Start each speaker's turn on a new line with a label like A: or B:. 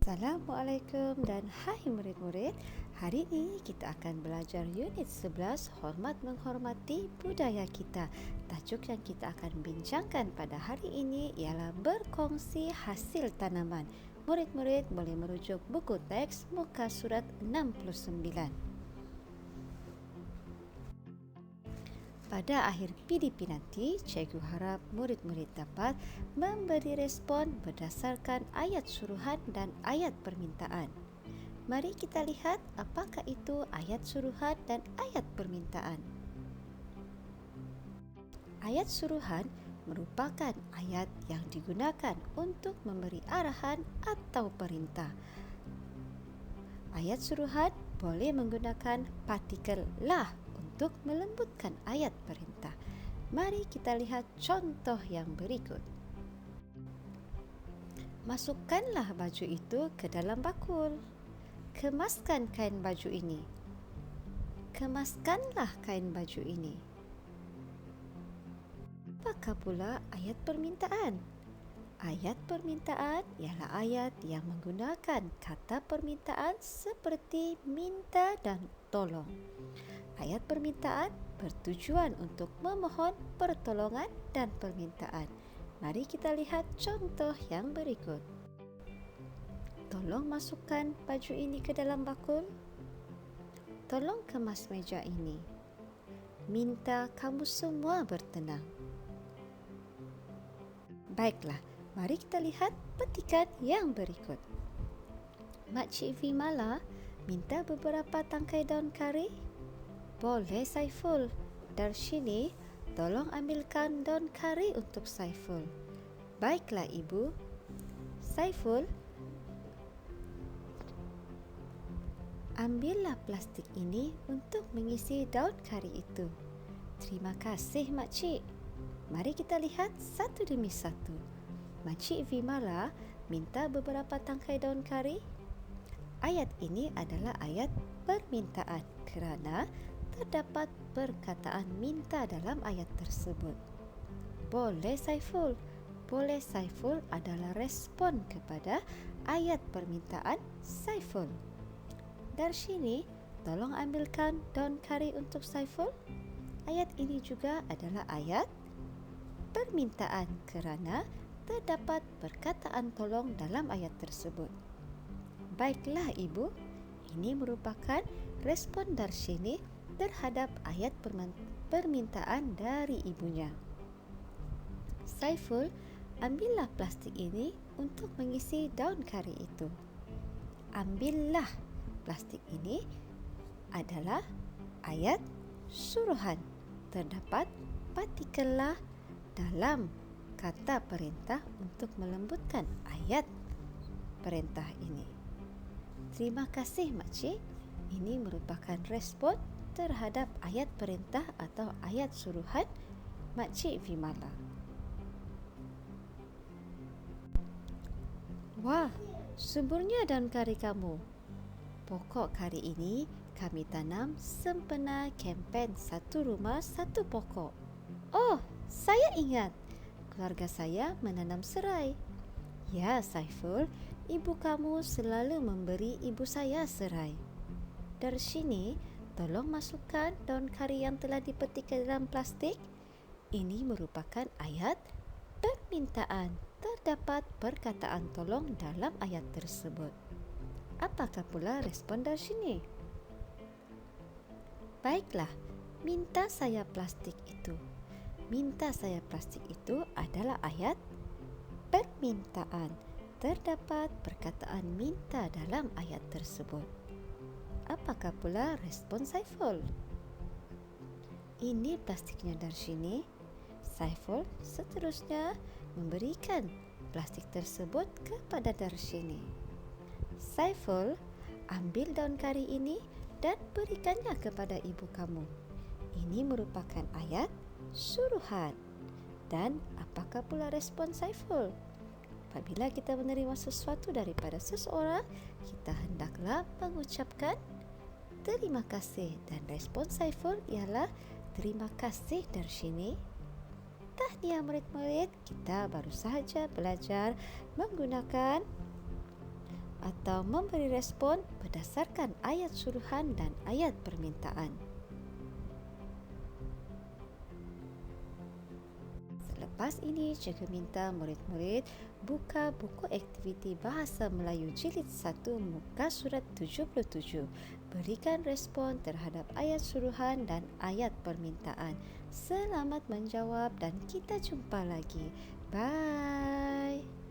A: Assalamualaikum dan hai murid-murid. Hari ini kita akan belajar unit 11 Hormat Menghormati Budaya Kita. Tajuk yang kita akan bincangkan pada hari ini ialah berkongsi hasil tanaman. Murid-murid boleh merujuk buku teks muka surat 69. Pada akhir PDP nanti, cikgu harap murid-murid dapat memberi respon berdasarkan ayat suruhan dan ayat permintaan. Mari kita lihat apakah itu ayat suruhan dan ayat permintaan. Ayat suruhan merupakan ayat yang digunakan untuk memberi arahan atau perintah. Ayat suruhan boleh menggunakan partikel lah untuk melembutkan ayat perintah. Mari kita lihat contoh yang berikut. Masukkanlah baju itu ke dalam bakul. Kemaskan kain baju ini. Kemaskanlah kain baju ini. Apakah pula ayat permintaan? Ayat permintaan ialah ayat yang menggunakan kata permintaan seperti minta dan tolong. Ayat permintaan bertujuan untuk memohon pertolongan dan permintaan. Mari kita lihat contoh yang berikut. Tolong masukkan baju ini ke dalam bakul. Tolong kemas meja ini. Minta kamu semua bertenang. Baiklah, mari kita lihat petikan yang berikut. Makcik Vimala minta beberapa tangkai daun kari. Boleh Saiful. Darshini, tolong ambilkan daun kari untuk Saiful. Baiklah ibu. Saiful, ambillah plastik ini untuk mengisi daun kari itu. Terima kasih makcik. Mari kita lihat satu demi satu. Makcik Vimala minta beberapa tangkai daun kari. Ayat ini adalah ayat permintaan kerana terdapat perkataan minta dalam ayat tersebut. Boleh Saiful. Boleh Saiful adalah respon kepada ayat permintaan Saiful. Darshini, tolong ambilkan daun kari untuk Saiful. Ayat ini juga adalah ayat permintaan kerana terdapat perkataan tolong dalam ayat tersebut. Baiklah ibu, ini merupakan respon Darshini terhadap ayat permintaan dari ibunya. Saiful, ambillah plastik ini untuk mengisi daun kari itu. Ambillah plastik ini adalah ayat suruhan. Terdapat partikel lah dalam kata perintah untuk melembutkan ayat perintah ini. Terima kasih makcik. Ini merupakan respon terhadap ayat perintah atau ayat suruhan Makcik Vimala. Wah, suburnya daun kari kamu. Pokok kari ini kami tanam sempena kempen satu rumah satu pokok. Oh, saya ingat. Keluarga saya menanam serai. Ya, Saiful, ibu kamu selalu memberi ibu saya serai. Darshini, tolong masukkan daun kari yang telah dipetik ke dalam plastik. Ini merupakan ayat permintaan. Terdapat perkataan tolong dalam ayat tersebut. Apakah pula respon Darshini? Baiklah, minta saya plastik itu. Minta saya plastik itu adalah ayat permintaan. Terdapat perkataan minta dalam ayat tersebut. Apakah pula respon Saiful? Ini plastiknya Darshini. Saiful seterusnya memberikan plastik tersebut kepada Darshini. Saiful, ambil daun kari ini dan berikannya kepada ibu kamu. Ini merupakan ayat suruhan. Dan apakah pula respon Saiful? Apabila kita menerima sesuatu daripada seseorang, kita hendaklah mengucapkan terima kasih, dan respon Saiful ialah terima kasih Darshini. Tahniah murid-murid, kita baru sahaja belajar menggunakan atau memberi respon berdasarkan ayat suruhan dan ayat permintaan. Selepas ini, cikgu minta murid-murid buka buku aktiviti Bahasa Melayu Jilid 1 muka surat 77. Berikan respon terhadap ayat suruhan dan ayat permintaan. Selamat menjawab dan kita jumpa lagi. Bye.